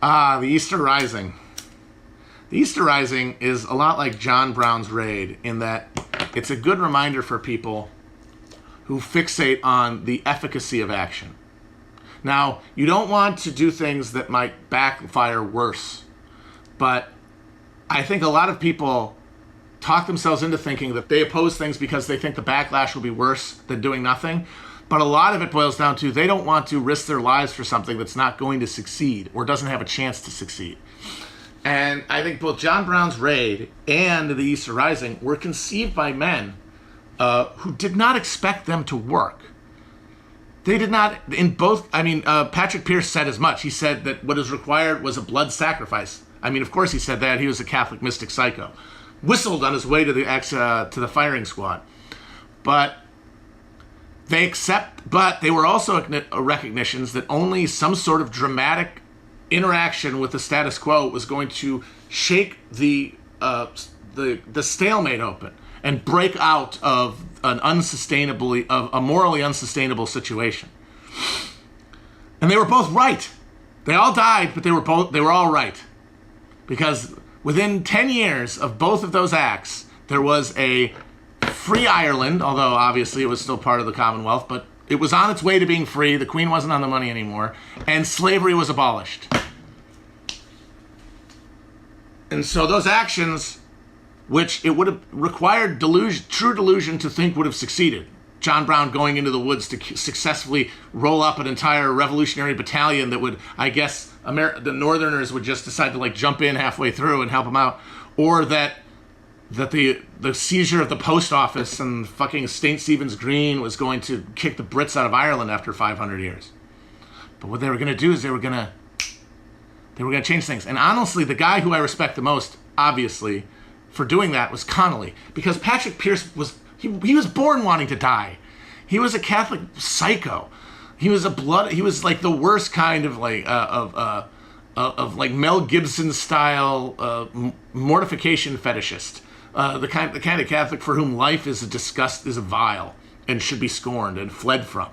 The Easter Rising. The Easter Rising is a lot like John Brown's Raid in that it's a good reminder for people who fixate on the efficacy of action. Now, you don't want to do things that might backfire worse, but I think a lot of people talk themselves into thinking that they oppose things because they think the backlash will be worse than doing nothing. But a lot of it boils down to they don't want to risk their lives for something that's not going to succeed or doesn't have a chance to succeed. And I think both John Brown's Raid and The Easter Rising were conceived by men who did not expect them to work. They did not, in both, Patrick Pierce said as much. He said that what is required was a blood sacrifice. I mean, of course he said that. He was a Catholic mystic psycho. Whistled on his way to the firing squad. But they were also recognitions that only some sort of dramatic interaction with the status quo was going to shake the stalemate open and break out of a morally unsustainable situation. And they were both right. They all died, but they were all right. Because within 10 years of both of those acts, there was a free Ireland, although obviously it was still part of the Commonwealth, but it was on its way to being free. The Queen wasn't on the money anymore, and slavery was abolished. And so those actions, which it would have required true delusion to think would have succeeded. John Brown going into the woods to successfully roll up an entire revolutionary battalion that would, I guess, the Northerners would just decide to jump in halfway through and help them out, or that the seizure of the post office and fucking St. Stephen's Green was going to kick the Brits out of Ireland after 500 years. But what they were going to do is they were going to change things. And honestly, the guy who I respect the most, obviously, for doing that was Connolly, because Patrick Pierce was born wanting to die. He was a Catholic psycho. He was like the worst kind of Mel Gibson style mortification fetishist. The kind of Catholic for whom life is vile and should be scorned and fled from.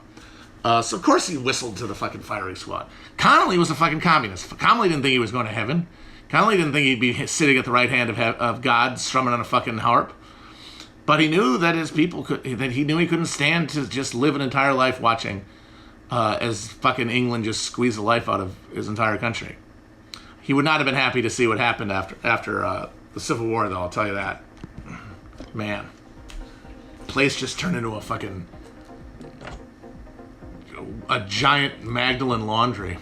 So of course he whistled to the fucking firing squad. Connolly was a fucking communist. Connolly didn't think he was going to heaven. Connolly didn't think he'd be sitting at the right hand of God, strumming on a fucking harp. But he knew that he knew he couldn't stand to just live an entire life watching as fucking England just squeezed the life out of his entire country. He would not have been happy to see what happened after the Civil War, though, I'll tell you that. Man. The place just turned into a giant Magdalene laundry.